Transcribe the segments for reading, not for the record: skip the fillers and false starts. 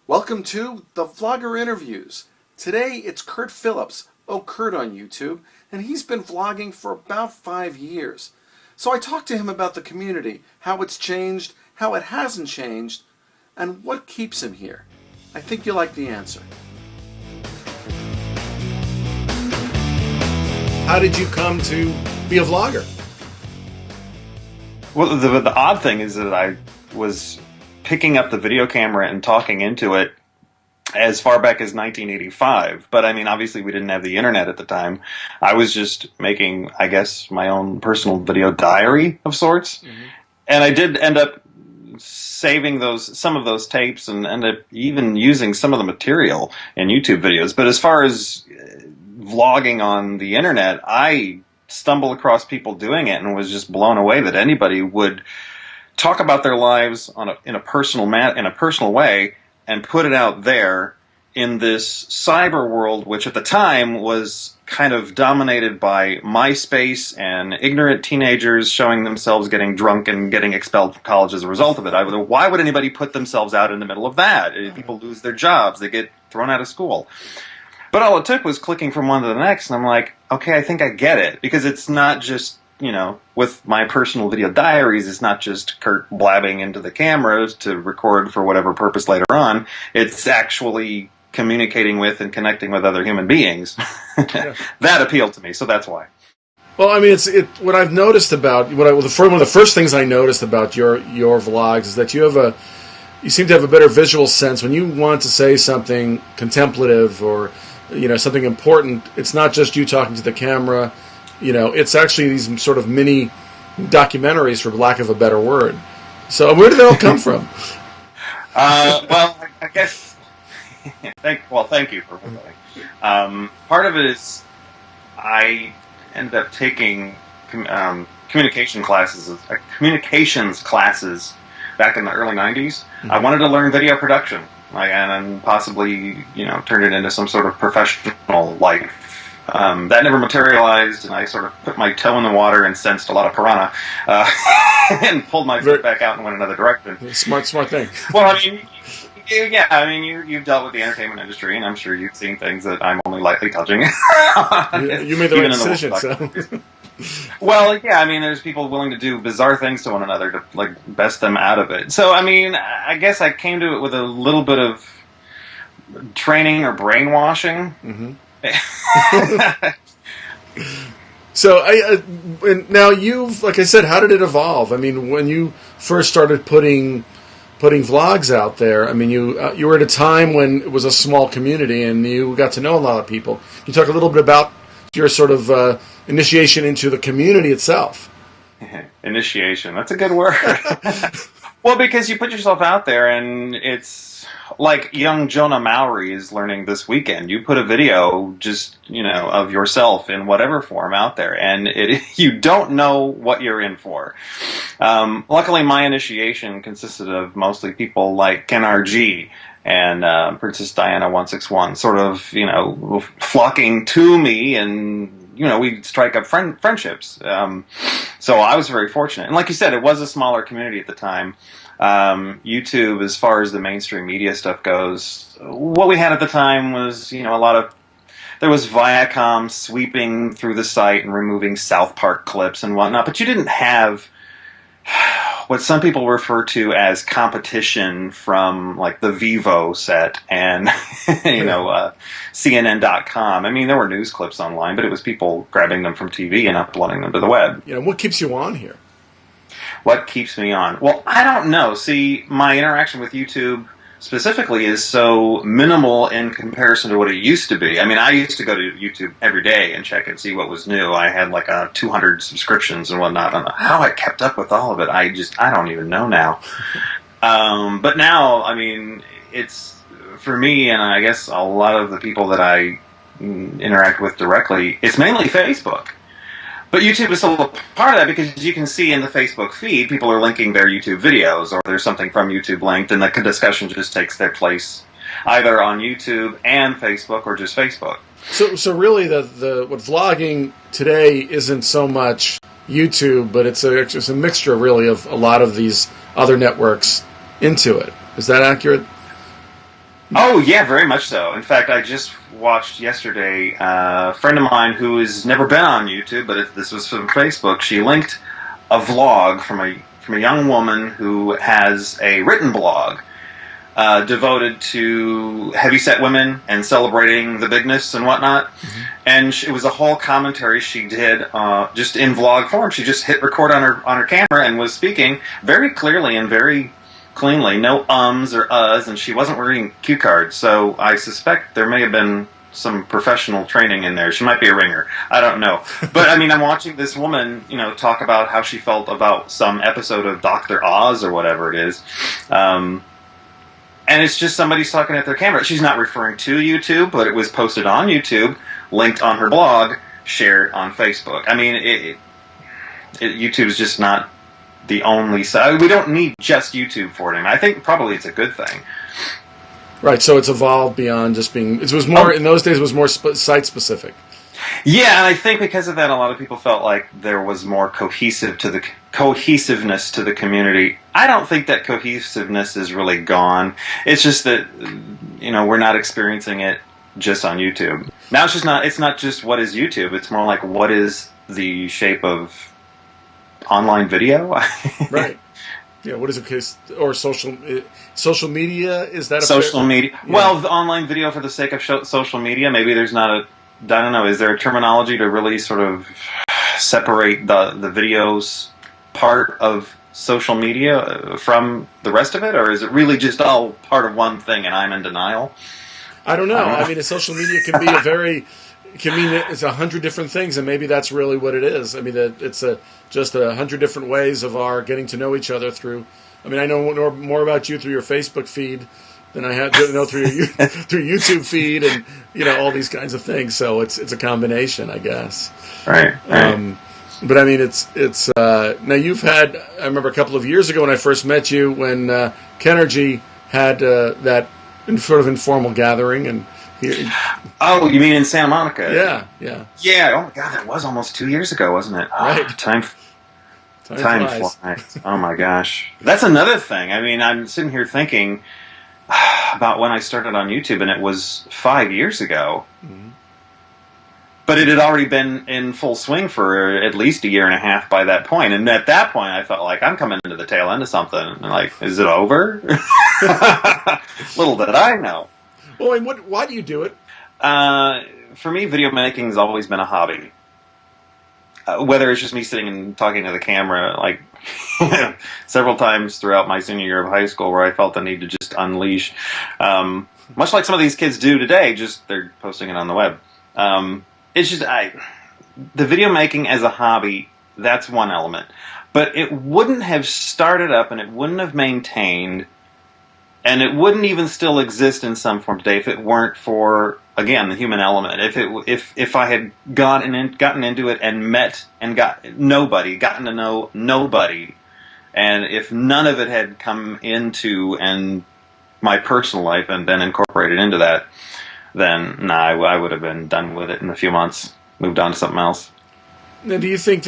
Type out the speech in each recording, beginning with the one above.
Welcome to the Vlogger Interviews. Today it's Curt Phillips, OhCurt on YouTube, and he's been vlogging for about 5 years. So I talked to him about the community, how it's changed, how it hasn't changed, and what keeps him here. I think you'll like the answer. How did you come to be a vlogger? Well, the odd thing is that I was picking up the video camera and talking into it as far back as 1985. But I mean, obviously we didn't have the internet at the time. I was just making, I guess, my own personal video diary of sorts. Mm-hmm. And I did end up saving some of those tapes and end up even using some of the material in YouTube videos. But as far as vlogging on the internet, I stumbled across people doing it and was just blown away that anybody would talk about their lives in a personal way and put it out there in this cyber world, which at the time was kind of dominated by MySpace and ignorant teenagers showing themselves getting drunk and getting expelled from college as a result of it. Why would anybody put themselves out in the middle of that? People lose their jobs, they get thrown out of school. But all it took was clicking from one to the next, and I'm like, okay, I think I get it. Because it's not just, with my personal video diaries, it's not just Curt blabbing into the cameras to record for whatever purpose later on. It's actually communicating with and connecting with other human beings. Yeah. That appealed to me, so that's why. Well, I mean, what I've noticed about one of the first things I noticed about your vlogs is that you seem to have a better visual sense when you want to say something contemplative or something important. It's not just you talking to the camera. It's actually these sort of mini documentaries, for lack of a better word. So where did they all come from? Well, I guess. Thank you for that. Part of it is I ended up taking communications classes back in the early '90s. Mm-hmm. I wanted to learn video production, and possibly turn it into some sort of professional life. That never materialized, and I sort of put my toe in the water and sensed a lot of piranha, and pulled my foot back out and went another direction. Smart thing. Well, you've dealt with the entertainment industry, and I'm sure you've seen things that I'm only lightly touching. You made the right decision, so. Well, yeah, there's people willing to do bizarre things to one another to, best them out of it. So, I guess I came to it with a little bit of training or brainwashing. Mm-hmm. So, now you've, like I said, how did it evolve? When you first started putting vlogs out there, you were at a time when it was a small community and you got to know a lot of people. Can you talk a little bit about your sort of initiation into the community itself? Initiation, that's a good word. Well, because you put yourself out there, and it's like young Jonah Maury is learning this weekend. You put a video just, of yourself in whatever form out there, and you don't know what you're in for. Luckily, my initiation consisted of mostly people like Ken RG and Princess Diana 161, sort of, flocking to me, and we'd strike up friendships. So I was very fortunate. And like you said, it was a smaller community at the time. YouTube, as far as the mainstream media stuff goes, what we had at the time was, there was Viacom sweeping through the site and removing South Park clips and whatnot, but you didn't have what some people refer to as competition from the Vivo set and CNN.com. There were news clips online, but it was people grabbing them from TV and uploading them to the web. What keeps you on here? What keeps me on? Well, I don't know. See, my interaction with YouTube specifically is so minimal in comparison to what it used to be. I used to go to YouTube every day and check and see what was new. I had 200 subscriptions and whatnot. I don't know how I kept up with all of it. I don't even know now. But now, it's, for me, and I guess a lot of the people that I interact with directly, it's mainly Facebook. But YouTube is still a part of that because you can see in the Facebook feed, people are linking their YouTube videos, or there's something from YouTube linked, and the discussion just takes their place either on YouTube and Facebook, or just Facebook. So really, what vlogging today isn't so much YouTube, but it's a mixture, really, of a lot of these other networks into it. Is that accurate? Oh, yeah, very much so. In fact, I just watched yesterday a friend of mine who has never been on YouTube, but this was from Facebook. She linked a vlog from a young woman who has a written blog devoted to heavyset women and celebrating the bigness and whatnot. Mm-hmm. And it was a whole commentary she did just in vlog form. She just hit record on her camera and was speaking very clearly and very cleanly, no ums or uhs, and she wasn't wearing cue cards, so I suspect there may have been some professional training in there. She might be a ringer. I don't know. But, I mean, I'm watching this woman, talk about how she felt about some episode of Dr. Oz or whatever it is, and it's just somebody's talking at their camera. She's not referring to YouTube, but it was posted on YouTube, linked on her blog, shared on Facebook. I mean, YouTube's just not the only side. We don't need just YouTube for it. I think probably it's a good thing. Right, so it's evolved beyond just being... It was more, in those days, it was more site-specific. Yeah, and I think because of that, a lot of people felt like there was more cohesiveness to the community. I don't think that cohesiveness is really gone. It's just that, we're not experiencing it just on YouTube. Now it's not just what is YouTube, it's more like what is the shape of online video. Right. Yeah, what is it? Or social media? Is that a social media? Yeah. Well, the online video for the sake of social media. Maybe there's not I don't know. Is there a terminology to really sort of separate the videos part of social media from the rest of it, or is it really just all part of one thing and I'm in denial? I don't know. I mean, social media can be it's 100 different things, and maybe that's really what it is. I mean, it's just 100 different ways of our getting to know each other through. I mean, I know more about you through your Facebook feed than I have to know through your through YouTube feed, and all these kinds of things. So it's a combination, I guess. Right. But I mean, it's now you've had. I remember a couple of years ago when I first met you, when Kenergy had that sort of informal gathering and. Oh, you mean in Santa Monica? Yeah. Oh my God, that was almost 2 years ago, wasn't it? Right. Time flies. Oh my gosh, that's another thing. I mean, I'm sitting here thinking about when I started on YouTube, and it was 5 years ago. Mm-hmm. But it had already been in full swing for at least a year and a half by that point. And at that point, I felt like I'm coming into the tail end of something. And like, is it over? Little did I know. Well, and why do you do it? For me, video making has always been a hobby. Whether it's just me sitting and talking to the camera, like several times throughout my senior year of high school, where I felt the need to just unleash, much like some of these kids do today. Just they're posting it on the web. It's just the video making as a hobby. That's one element, but it wouldn't have started up, and it wouldn't have maintained. And it wouldn't even still exist in some form today if it weren't for, again, the human element. If I had gotten into it and met and gotten to know nobody, and if none of it had come into my personal life and been incorporated into that, then I would have been done with it in a few months, moved on to something else. Now, what do you think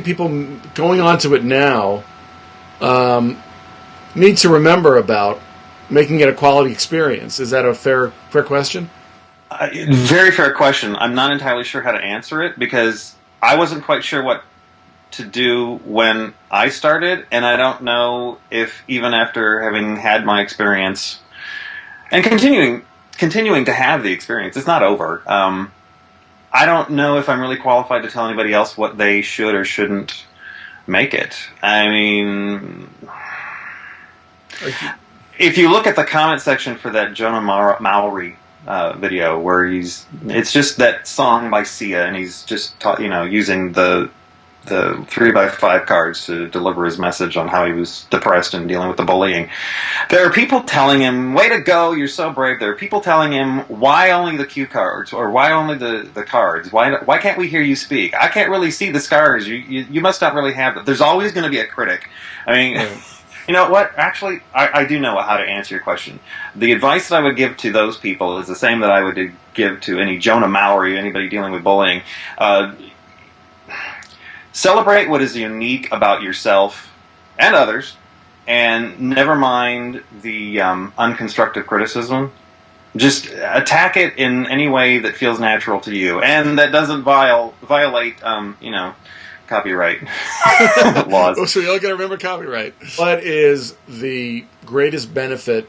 people going onto it now need to remember about making it a quality experience? Is that a fair question? Very fair question. I'm not entirely sure how to answer it because I wasn't quite sure what to do when I started, and I don't know if even after having had my experience and continuing to have the experience, it's not over. I don't know if I'm really qualified to tell anybody else what they should or shouldn't make it. I mean, if you look at the comment section for that Jonah Maori video, where it's just that song by Sia, and he's just using the 3x5 cards to deliver his message on how he was depressed and dealing with the bullying. There are people telling him, "Way to go, you're so brave." There are people telling him, "Why only the cue cards?" or "Why only the cards? Why can't we hear you speak? I can't really see the scars. You must not really have them." There's always going to be a critic. I mean. You know what? Actually, I do know how to answer your question. The advice that I would give to those people is the same that I would give to any Jonah Maori, anybody dealing with bullying. Celebrate what is unique about yourself and others, and never mind the unconstructive criticism. Just attack it in any way that feels natural to you, and that doesn't violate, copyright laws. So you all got to remember copyright. What is the greatest benefit,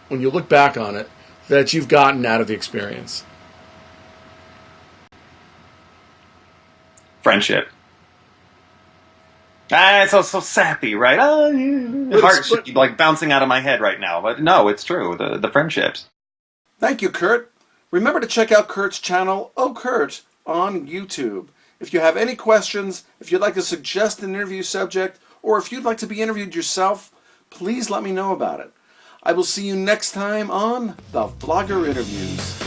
when you look back on it, that you've gotten out of the experience? Friendship. It's so sappy, right? Heart should be like bouncing out of my head right now, but no, it's true. The friendships. Thank you, Curt. Remember to check out Curt's channel, OhCurt, on YouTube. If you have any questions, if you'd like to suggest an interview subject, or if you'd like to be interviewed yourself, please let me know about it. I will see you next time on The Vlogger Interviews.